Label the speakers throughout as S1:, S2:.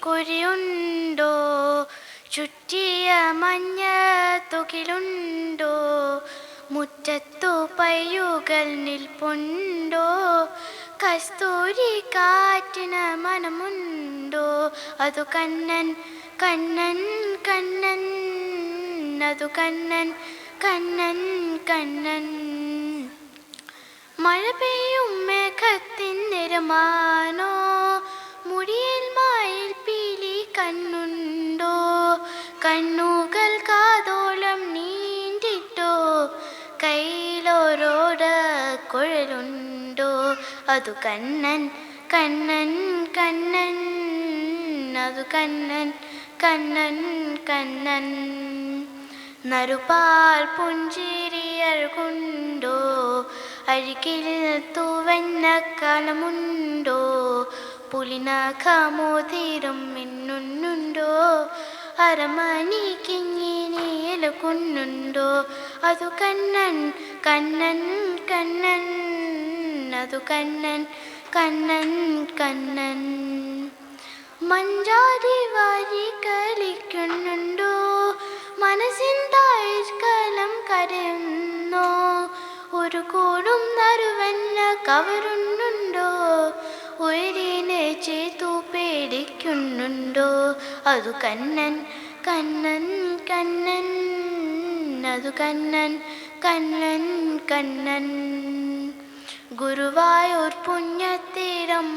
S1: കുരിയുണ്ടോ, ചുറ്റിയ മഞ്ഞ തുകിലുണ്ടോ, മുറ്റത്തു പയ്യുകൾ നിൽപ്പുണ്ടോ, കസ്തൂരി കാറ്റിന് മനമുണ്ടോ, അതു കണ്ണൻ കണ്ണൻ കണ്ണൻ, അതു കണ്ണൻ കണ്ണൻ കണ്ണൻ. മഴ പെയ്യും മേഘത്തിൻ നിറമാനോ, മുടിയിൽ മായിൽ പീലി കണ്ണുണ്ടോ, കണ്ണുകൾ കാതോളം നീണ്ടിട്ടോ, കയ്യിലോരോട കുഴലുണ്ടോ, അതു കണ്ണൻ കണ്ണൻ കണ്ണൻ, അതു കണ്ണൻ കണ്ണൻ കണ്ണൻ. നറുപാൽ പുഞ്ചിരിയർകുണ്ടോ, അരികിൽ തൂവന്ന കാലമുണ്ടോ, പുലിനഖമോതിരം മിന്നുന്നുണ്ടോ, അരമണി കിങ്ങിനിയലകുന്നുണ്ടോ, അതു കണ്ണൻ കണ്ണൻ കണ്ണൻ, അതു കണ്ണൻ കണ്ണൻ കണ്ണൻ. മഞ്ചാടി വാരി കളിക്കുന്നുണ്ടോ, മനസ്സിൻ താഴ്കലം കരയുന്നോ, ഒരു കൂടും നറുവന്ന കവരുന്നുണ്ടോ, ഉയരിനെ ചേത്തു പേടിക്കുന്നുണ്ടോ, അതു കണ്ണൻ കണ്ണൻ കണ്ണൻ, അതു കണ്ണൻ കണ്ണൻ കണ്ണൻ. ഗുരുവായൂർ പുണ്യത്തിരമ്പാനോ,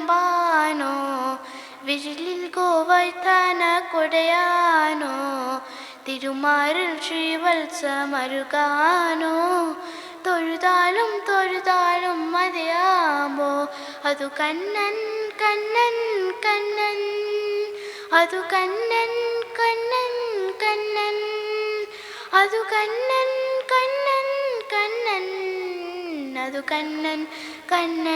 S1: വിരലിൽ ഗോവർദ്ധന കൊടയാനോ, തിരുമാറിൽ ശ്രീവത്സമരുകാനോ, തൊഴുതാലും തൊഴുതാലും മതിയാമോ, അതു കണ്ണൻ കണ്ണൻ കണ്ണൻ, അതു കണ്ണൻ കണ്ണൻ കണ്ണൻ, അതു കണ്ണൻ കണ്ണൻ കണ്ണൻ, അതു കണ്ണൻ കണ്ണൻ.